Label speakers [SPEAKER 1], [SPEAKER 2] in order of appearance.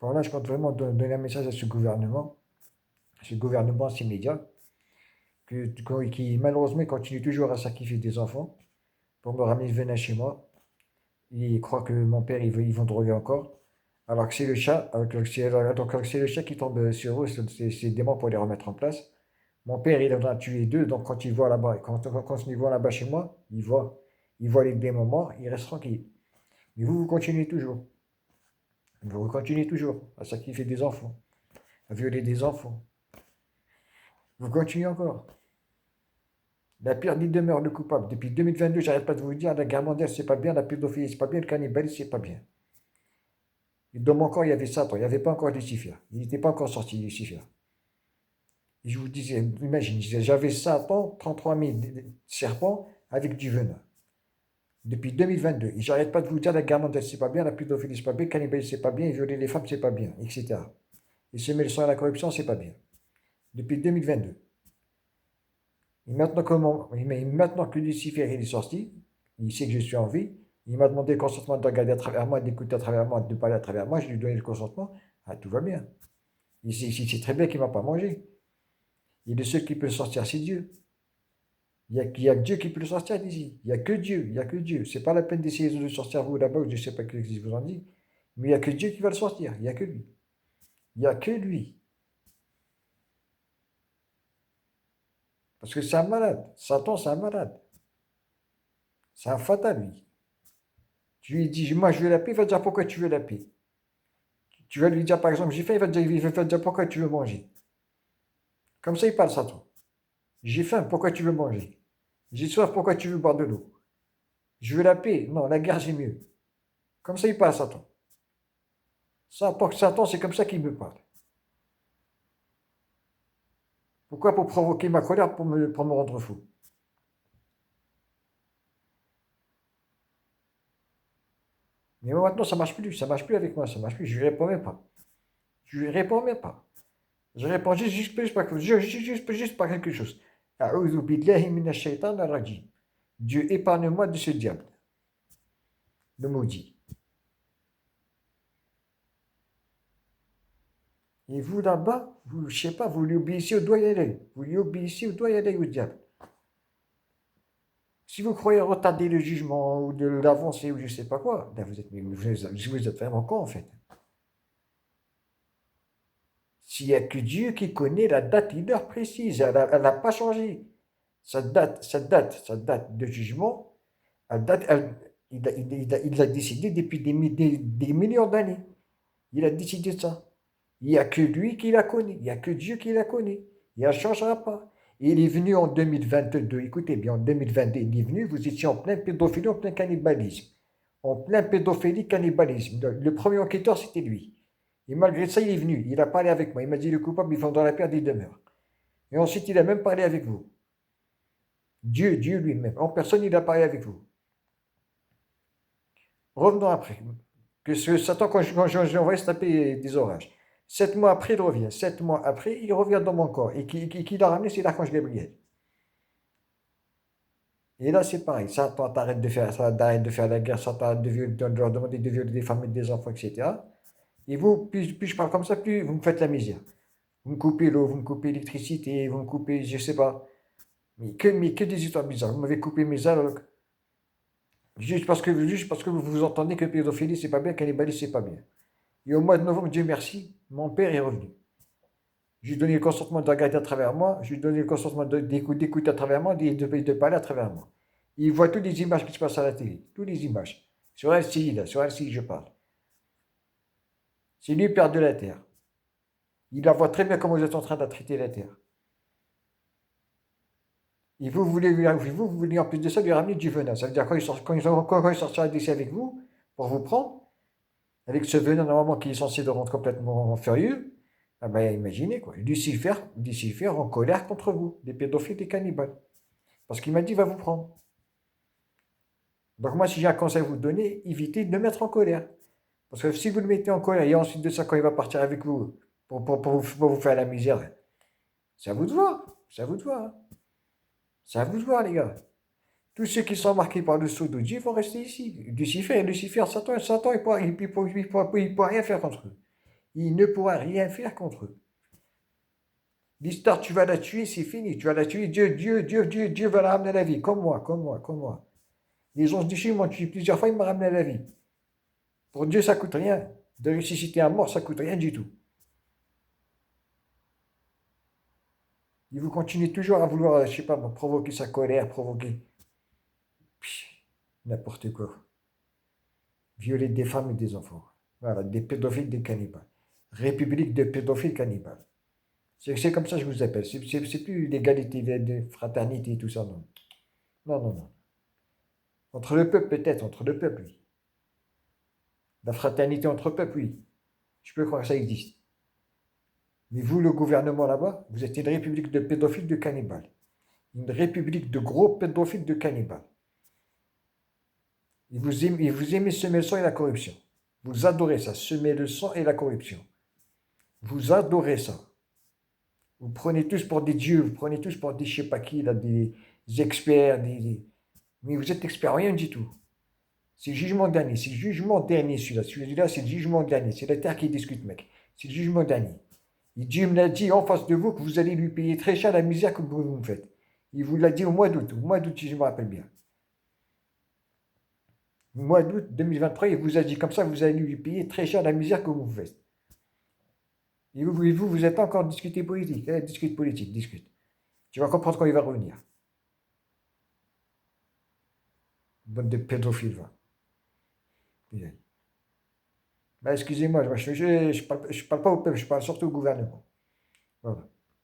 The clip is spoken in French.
[SPEAKER 1] Bon, là, je compte vraiment donner un message à ce gouvernement, ces médias, qui malheureusement continue toujours à sacrifier des enfants pour me ramener le venin chez moi. Ils croient que mon père, ils vont droguer encore. Alors que c'est le chat, donc c'est le chat qui tombe sur eux, c'est des démons pour les remettre en place. Mon père, il en a tué deux, donc quand il voit là-bas, quand ils voient là-bas chez moi, il voit les démons morts, il reste tranquille. Mais vous continuez toujours. Vous continuez toujours à sacrifier des enfants, à violer des enfants. Vous continuez encore. La pire des demeure le coupable. Depuis 2022, j'arrête pas de vous dire, la guerre mondiale, c'est pas bien, la pédophilie, c'est pas bien, le cannibalisme, c'est pas bien. Et dans mon corps, il y avait Satan, il n'y avait pas encore Lucifer. Il n'était pas encore sorti, Lucifer. Et je vous disais, imagine, j'avais Satan, 33 000 serpents avec du venin. Depuis 2022. Et j'arrête pas de vous dire, la guerre mondiale, c'est pas bien, la pédophilie, c'est pas bien, le cannibalisme, c'est pas bien, et violer les femmes, c'est pas bien, etc. Et semer le sang à la corruption, c'est pas bien. Depuis 2022. Et maintenant que Lucifer il est sorti, il sait que je suis en vie, il m'a demandé le consentement de regarder à travers moi, d'écouter à travers moi, de parler à travers moi, je lui ai donné le consentement, ah, tout va bien. Il sait très bien qu'il ne m'a pas mangé. Et le seul qui peut le sortir, c'est Dieu. Il y a que Dieu qui peut le sortir d'ici. Il n'y a que Dieu, il n'y a que Dieu. C'est pas la peine d'essayer de le sortir vous là-bas, je ne sais pas ce que je vous en dis, mais il n'y a que Dieu qui va le sortir, il n'y a que lui. Il n'y a que lui. Parce que c'est un malade. Satan, c'est un malade. C'est un fatal, lui. Tu lui dis, moi je veux la paix, il va te dire pourquoi tu veux la paix. Tu vas lui dire par exemple, j'ai faim, il va te dire pourquoi tu veux manger. Comme ça, il parle Satan. J'ai faim, pourquoi tu veux manger? J'ai soif, pourquoi tu veux boire de l'eau? Je veux la paix, non, la guerre c'est mieux. Comme ça, il parle Satan. Ça, pour Satan, c'est comme ça qu'il me parle. Pourquoi? Pour provoquer ma colère, pour me rendre fou. Mais moi, maintenant, ça marche plus avec moi, ça marche plus, je lui réponds même pas. Je lui réponds même pas. Je réponds juste par quelque chose. A'udhu billahi minash shaitan ar-rajim. Dieu épargne-moi de ce diable, le maudit. Et vous là-bas, vous, je sais pas, vous lui obéissez au doigt et à l'œil. Vous lui obéissez au doigt et à l'œil au diable. Si vous croyez retarder le jugement ou de l'avancer ou je sais pas quoi, ben vous êtes vraiment con en fait. S'il n'y a que Dieu qui connaît la date et l'heure précise, elle n'a pas changé. Sa date de jugement, elle date, il a décidé depuis des millions d'années. Il a décidé de ça. Il n'y a que lui qui la connaît. Il n'y a que Dieu qui la connaît. Il ne changera pas. Et il est venu en 2022. Écoutez bien, en 2022, il est venu, vous étiez en plein pédophilie, en plein cannibalisme. En plein pédophilie, cannibalisme. Le premier enquêteur, c'était lui. Et malgré ça, il est venu. Il a parlé avec moi. Il m'a dit le coupable, il dans la perte des demeures. Et ensuite, il a même parlé avec vous. Dieu lui-même. En personne, il a parlé avec vous. Revenons après. Que Satan, quand j'ai envoyé se taper des orages. 7 mois après, il revient. 7 mois après, il revient dans mon corps. Et qui l'a ramené, c'est l'archange Gabriel. Et là, c'est pareil. Satan t'arrête de faire ça, t'arrête de faire la guerre, Satan t'arrête de leur demander de violer des femmes et des enfants, etc. Et vous, plus je parle comme ça, plus vous me faites la misère. Vous me coupez l'eau, vous me coupez l'électricité, vous me coupez, je sais pas. Mais que des histoires bizarres. Vous m'avez coupé mes allocs. Juste parce que vous entendez que pédophilie, c'est pas bien, cannibalisme, c'est pas bien. Et au mois de novembre, Dieu merci, mon père est revenu. Je lui ai donné le consentement de regarder à travers moi, je lui ai donné le consentement d'écouter à travers moi, de parler à travers moi. Il voit toutes les images qui se passent à la télé, toutes les images. Sur LCI, là, sur LCI, je parle. C'est lui, père de la terre. Il la voit très bien comment vous êtes en train de traiter la terre. Et vous voulez en plus de ça lui ramener du venin. Ça veut dire quand il sortira d'ici avec vous, pour vous prendre, avec ce venin normalement qui est censé le rendre complètement furieux, ah ben imaginez quoi. Lucifer en colère contre vous, des pédophiles, des cannibales. Parce qu'il m'a dit, il va vous prendre. Donc moi, si j'ai un conseil à vous donner, évitez de le mettre en colère. Parce que si vous le mettez en colère et ensuite de ça, quand il va partir avec vous pour vous faire la misère, c'est à vous de voir. C'est à vous de voir. Hein. C'est à vous de voir, les gars. Tous ceux qui sont marqués par le sceau de Dieu vont rester ici. Lucifer, Satan, il ne pourra rien faire contre eux. Il ne pourra rien faire contre eux. L'histoire, tu vas la tuer, c'est fini. Tu vas la tuer, Dieu va la ramener à la vie. Comme moi. Les anges déchus m'ont tué plusieurs fois, il m'a ramené à la vie. Pour Dieu, ça coûte rien. De ressusciter un mort, ça coûte rien du tout. Et vous continuez toujours à vouloir, je sais pas, provoquer sa colère, provoquer n'importe quoi. Violer des femmes et des enfants. Voilà, des pédophiles, des cannibales. République de pédophiles cannibales. C'est comme ça que je vous appelle. C'est plus l'égalité, de fraternité et tout ça, non. Non. Entre le peuple, peut-être, entre le peuple, oui. La fraternité entre peuples, oui. Je peux croire que ça existe. Mais vous, le gouvernement là-bas, vous êtes une république de pédophiles, de cannibales. Une république de gros pédophiles, de cannibales. Et vous aimez semer le sang et la corruption. Vous adorez ça, semer le sang et la corruption. Vous adorez ça. Vous prenez tous pour des dieux, vous prenez tous pour des je sais pas qui, là, des experts, mais vous êtes experts rien du tout. C'est le jugement dernier, c'est le jugement dernier celui-là. Celui-là, c'est le jugement dernier. C'est la terre qui discute, mec. C'est le jugement dernier. Et Dieu me l'a dit en face de vous que vous allez lui payer très cher la misère que vous me faites. Il vous l'a dit au mois d'août, si je me rappelle bien. Au mois d'août 2023, il vous a dit comme ça, vous allez lui payer très cher la misère que vous me faites. Et vous êtes encore discuté politique. Discute politique, discute. Tu vas comprendre quand il va revenir. Bande de pédophiles, va. Bah, excusez-moi, je parle pas au peuple, je parle surtout au gouvernement. Voilà.